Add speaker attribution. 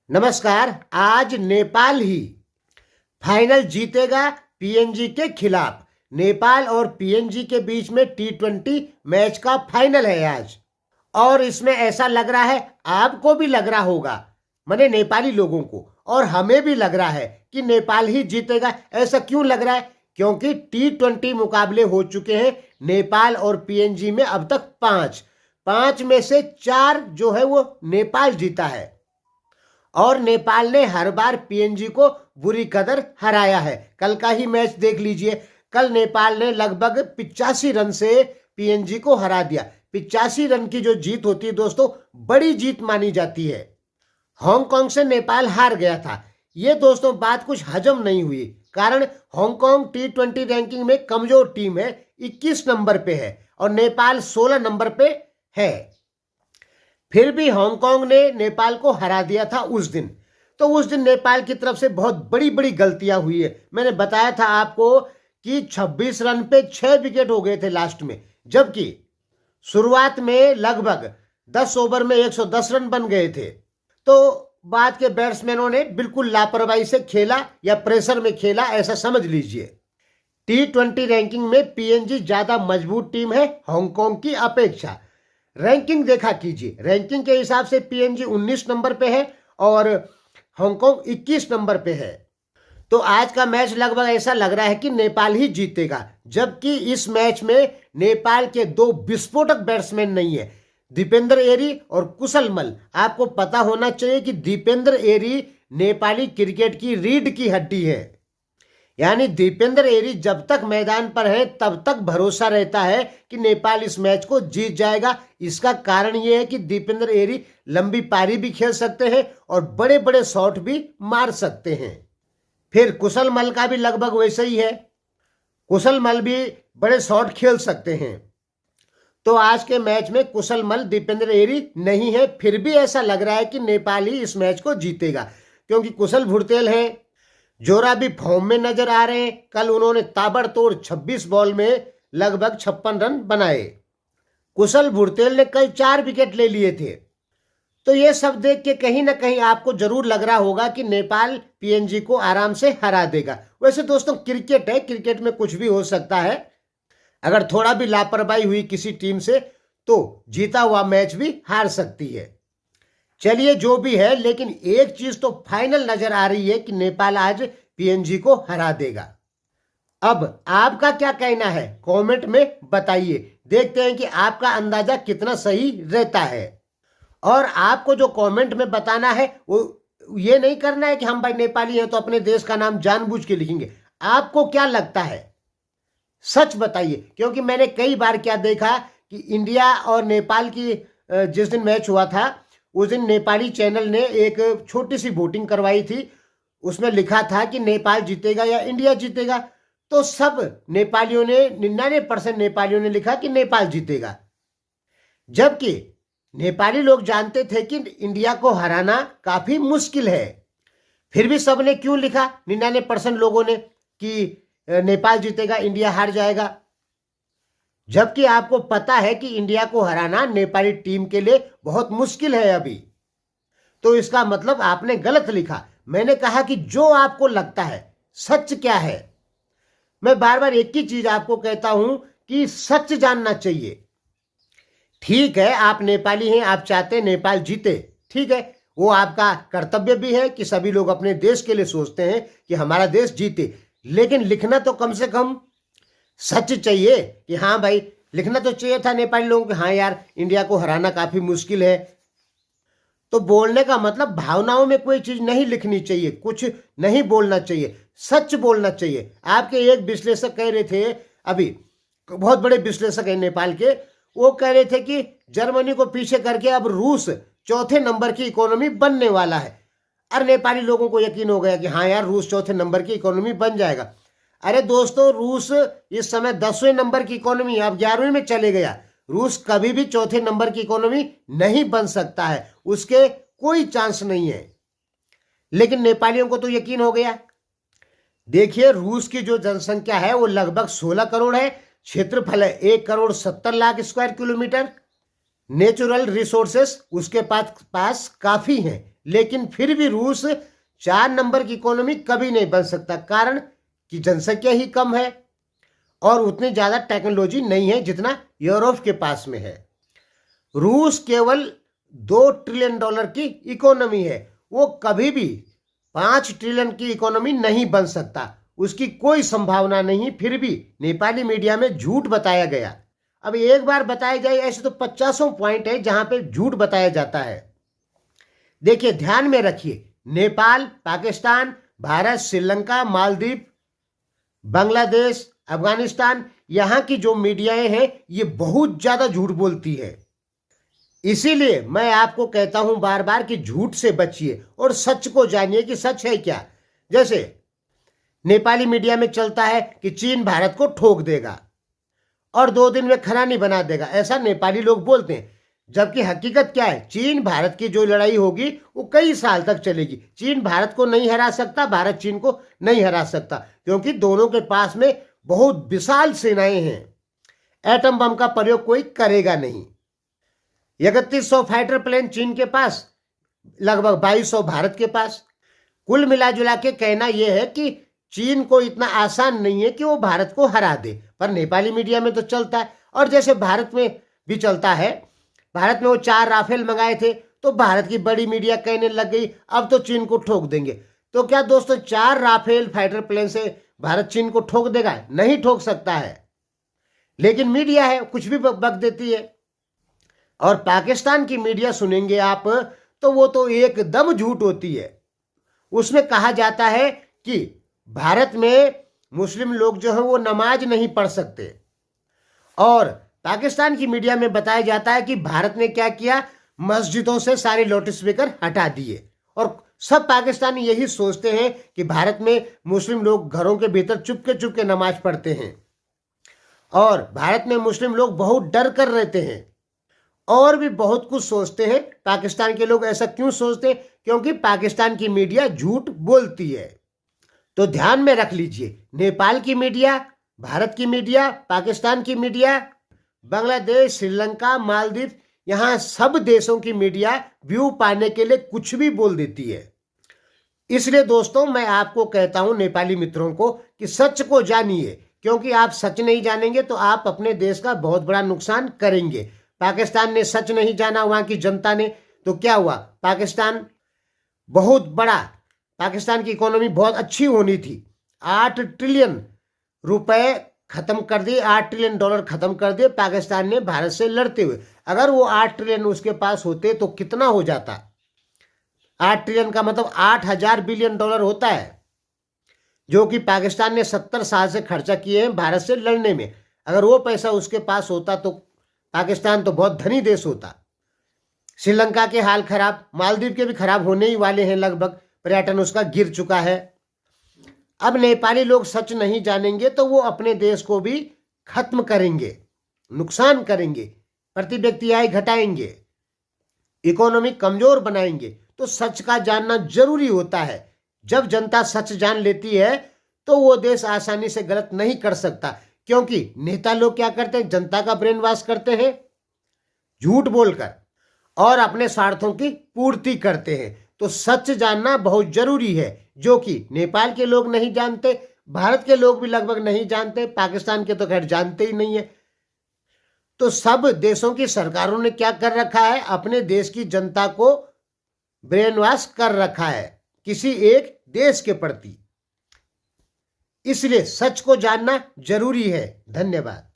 Speaker 1: नमस्कार। आज नेपाल ही फाइनल जीतेगा पीएनजी के खिलाफ। नेपाल और पीएनजी के बीच में टी20 मैच का फाइनल है आज, और इसमें ऐसा लग रहा है, आपको भी लग रहा होगा, माने नेपाली लोगों को, और हमें भी लग रहा है कि नेपाल ही जीतेगा। ऐसा क्यों लग रहा है? क्योंकि टी20 मुकाबले हो चुके हैं नेपाल और पीएनजी में अब तक 5 में से 4 जो है वो नेपाल जीता है, और नेपाल ने हर बार पीएनजी को बुरी कदर हराया है। कल का ही मैच देख लीजिए, कल नेपाल ने लगभग 85 रन से पीएनजी को हरा दिया। 85 रन की जो जीत होती है दोस्तों, बड़ी जीत मानी जाती है। हांगकांग से नेपाल हार गया था, ये दोस्तों बात कुछ हजम नहीं हुई, कारण हांगकांग टी20 रैंकिंग में कमजोर टीम है, 21 नंबर पे है और नेपाल 16 नंबर पे है। फिर भी हांगकांग ने नेपाल को हरा दिया था उस दिन। तो उस दिन नेपाल की तरफ से बहुत बड़ी बड़ी गलतियां हुई है। मैंने बताया था आपको कि 26 रन पे 6 विकेट हो गए थे लास्ट में, जबकि शुरुआत में लगभग 10 ओवर में 110 रन बन गए थे। तो बाद के बैट्समैनों ने बिल्कुल लापरवाही से खेला या प्रेशर में खेला, ऐसा समझ लीजिए। टी20 रैंकिंग में पीएनजी ज्यादा मजबूत टीम है हांगकांग की अपेक्षा। रैंकिंग देखा कीजिए, रैंकिंग के हिसाब से पीएनजी 19 नंबर पे है और हांगकांग 21 नंबर पे है। तो आज का मैच लगभग ऐसा लग रहा है कि नेपाल ही जीतेगा, जबकि इस मैच में नेपाल के 2 विस्फोटक बैट्समैन नहीं है, दीपेंद्र एरी और कुशल मल। आपको पता होना चाहिए कि दीपेंद्र एरी नेपाली क्रिकेट की रीढ़ की हड्डी है, यानी दीपेंद्र एरी जब तक मैदान पर है तब तक भरोसा रहता है कि नेपाल इस मैच को जीत जाएगा। इसका कारण यह है कि दीपेंद्र एरी लंबी पारी भी खेल सकते हैं और बड़े बड़े शॉट भी मार सकते हैं। फिर कुशल मल का भी लगभग वैसे ही है, कुशल मल भी बड़े शॉट खेल सकते हैं। तो आज के मैच में कुशल मल, दीपेंद्र एरी नहीं है, फिर भी ऐसा लग रहा है कि नेपाल ही इस मैच को जीतेगा, क्योंकि कुशल भुरतेल है, जोरा भी फॉर्म में नजर आ रहे हैं। कल उन्होंने ताबड़तोड़ 26 बॉल में लगभग 56 रन बनाए। कुशल भुरतेल ने कल 4 विकेट ले लिए थे। तो ये सब देख के कहीं ना कहीं आपको जरूर लग रहा होगा कि नेपाल पीएनजी को आराम से हरा देगा। वैसे दोस्तों क्रिकेट है, क्रिकेट में कुछ भी हो सकता है। अगर थोड़ा भी लापरवाही हुई किसी टीम से तो जीता हुआ मैच भी हार सकती है। चलिए जो भी है, लेकिन एक चीज तो फाइनल नजर आ रही है कि नेपाल आज पीएनजी को हरा देगा। अब आपका क्या कहना है कमेंट में बताइए, देखते हैं कि आपका अंदाजा कितना सही रहता है। और आपको जो कमेंट में बताना है वो ये नहीं करना है कि हम भाई नेपाली हैं तो अपने देश का नाम जानबूझ के लिखेंगे। आपको क्या लगता है सच बताइए, क्योंकि मैंने कई बार क्या देखा कि इंडिया और नेपाल की जिस दिन मैच हुआ था उस दिन नेपाली चैनल ने एक छोटी सी वोटिंग करवाई थी, उसमें लिखा था कि नेपाल जीतेगा या इंडिया जीतेगा। तो सब नेपालियों ने 99% नेपालियों ने लिखा कि नेपाल जीतेगा, जबकि नेपाली लोग जानते थे कि इंडिया को हराना काफी मुश्किल है। फिर भी सबने क्यों लिखा 99% लोगों ने कि नेपाल जीतेगा, इंडिया हार जाएगा, जबकि आपको पता है कि इंडिया को हराना नेपाली टीम के लिए बहुत मुश्किल है अभी। तो इसका मतलब आपने गलत लिखा। मैंने कहा कि जो आपको लगता है सच क्या है। मैं बार बार एक ही चीज आपको कहता हूं कि सच जानना चाहिए। ठीक है, आप नेपाली हैं, आप चाहते हैं नेपाल जीते, ठीक है, वो आपका कर्तव्य भी है कि सभी लोग अपने देश के लिए सोचते हैं कि हमारा देश जीते, लेकिन लिखना तो कम से कम सच चाहिए कि हाँ भाई, लिखना तो चाहिए था नेपाली लोगों को, हाँ यार इंडिया को हराना काफी मुश्किल है। तो बोलने का मतलब भावनाओं में कोई चीज नहीं लिखनी चाहिए, कुछ नहीं बोलना चाहिए, सच बोलना चाहिए। आपके एक विश्लेषक कह रहे थे, अभी बहुत बड़े विश्लेषक है नेपाल के, वो कह रहे थे कि जर्मनी को पीछे करके अब रूस 4थे नंबर की इकोनॉमी बनने वाला है। और नेपाली लोगों को यकीन हो गया कि हाँ यार रूस 4थे नंबर की इकोनॉमी बन जाएगा। अरे दोस्तों, रूस इस समय 10वें नंबर की इकोनॉमी, अब 11वें में चले गया। रूस कभी भी 4थे नंबर की इकोनॉमी नहीं बन सकता है, उसके कोई चांस नहीं है। लेकिन नेपालियों को तो यकीन हो गया। देखिए, रूस की जो जनसंख्या है वो लगभग 16 करोड़ है, क्षेत्रफल है 1 crore 70 lakh square kilometre, natural resources उसके पास काफी हैं, लेकिन फिर भी रूस 4 नंबर की इकोनॉमी कभी नहीं बन सकता, कारण कि जनसंख्या ही कम है और उतनी ज़्यादा टेक्नोलॉजी नहीं है जितना यूरोप के पास में है। रूस केवल $2 ट्रिलियन की इकोनॉमी है, वो कभी भी 5 ट्रिलियन की इकोनॉमी नहीं बन सकता, उसकी कोई संभावना नहीं। फिर भी नेपाली मीडिया में झूठ बताया गया। अब एक बार बताया जाए, ऐसे तो 50 पॉइंट है जहां पे झूठ बताया जाता है। देखिए, ध्यान में रखिए, नेपाल, पाकिस्तान, भारत, श्रीलंका, मालदीव, बांग्लादेश, अफगानिस्तान, यहाँ की जो मीडियाएं हैं ये बहुत ज्यादा झूठ बोलती है। इसीलिए मैं आपको कहता हूं बार बार कि झूठ से बचिए और सच को जानिए कि सच है क्या। जैसे नेपाली मीडिया में चलता है कि चीन भारत को ठोक देगा और 2 दिन में खाना नहीं बना देगा, ऐसा नेपाली लोग बोलते हैं। जबकि हकीकत क्या है, चीन भारत की जो लड़ाई होगी वो कई साल तक चलेगी। चीन भारत को नहीं हरा सकता, भारत चीन को नहीं हरा सकता, क्योंकि दोनों के पास में बहुत विशाल सेनाएं हैं। एटम बम का प्रयोग कोई करेगा नहीं। 3100 फाइटर प्लेन चीन के पास, लगभग 2200 भारत के पास। कुल मिलाजुला के कहना यह है कि चीन को इतना आसान नहीं है कि वो भारत को हरा दे, पर नेपाली मीडिया में तो चलता है। और जैसे भारत में भी चलता है, भारत में वो 4 राफेल मंगाए थे तो भारत की बड़ी मीडिया कहने लग गई अब तो चीन को ठोक देंगे। तो क्या दोस्तों 4 राफेल फाइटर प्लेन से भारत चीन को ठोक देगा? नहीं ठोक सकता है, लेकिन मीडिया है कुछ भी बक देती है। और पाकिस्तान की मीडिया सुनेंगे आप तो वो तो एकदम झूठ होती है। उसमें कहा जाता है कि भारत में मुस्लिम लोग जो है वो नमाज नहीं पढ़ सकते, और पाकिस्तान की मीडिया में बताया जाता है कि भारत ने क्या किया, मस्जिदों से सारे लाउड स्पीकर हटा दिए। और सब पाकिस्तानी यही सोचते हैं कि भारत में मुस्लिम लोग घरों के भीतर चुपके नमाज पढ़ते हैं और भारत में मुस्लिम लोग बहुत डर कर रहते हैं, और भी बहुत कुछ सोचते हैं। पाकिस्तान के लोग ऐसा क्यों सोचते हैं? क्योंकि पाकिस्तान की मीडिया झूठ बोलती है। तो ध्यान में रख लीजिए, नेपाल की मीडिया, भारत की मीडिया, पाकिस्तान की मीडिया, बांग्लादेश, श्रीलंका, मालदीव, यहाँ सब देशों की मीडिया व्यू पाने के लिए कुछ भी बोल देती है। इसलिए दोस्तों मैं आपको कहता हूं, नेपाली मित्रों को, कि सच को जानिए, क्योंकि आप सच नहीं जानेंगे तो आप अपने देश का बहुत बड़ा नुकसान करेंगे। पाकिस्तान ने सच नहीं जाना, वहां की जनता ने, तो क्या हुआ, पाकिस्तान बहुत बड़ा, पाकिस्तान की इकोनॉमी बहुत अच्छी होनी थी, 8 ट्रिलियन रुपए खत्म कर दिए, $8 ट्रिलियन खत्म कर दिए पाकिस्तान ने भारत से लड़ते हुए। अगर वो 8 ट्रिलियन उसके पास होते तो कितना हो जाता? 8 ट्रिलियन का मतलब 8000 बिलियन डॉलर होता है, जो कि पाकिस्तान ने 70 साल से खर्चा किए हैं भारत से लड़ने में। अगर वो पैसा उसके पास होता तो पाकिस्तान तो बहुत धनी देश होता। श्रीलंका के हाल खराब, मालदीव के भी खराब होने ही वाले हैं, लगभग पर्यटन उसका गिर चुका है। अब नेपाली लोग सच नहीं जानेंगे तो वो अपने देश को भी खत्म करेंगे, नुकसान करेंगे, प्रति व्यक्ति आय घटाएंगे, इकोनॉमी कमजोर बनाएंगे। तो सच का जानना जरूरी होता है। जब जनता सच जान लेती है तो वो देश आसानी से गलत नहीं कर सकता, क्योंकि नेता लोग क्या करते हैं, जनता का ब्रेन वॉश करते हैं झूठ बोलकर और अपने स्वार्थों की पूर्ति करते हैं। तो सच जानना बहुत जरूरी है, जो कि नेपाल के लोग नहीं जानते, भारत के लोग भी लगभग नहीं जानते, पाकिस्तान के तो खैर जानते ही नहीं है। तो सब देशों की सरकारों ने क्या कर रखा है, अपने देश की जनता को ब्रेन वॉश कर रखा है किसी एक देश के प्रति। इसलिए सच को जानना जरूरी है। धन्यवाद।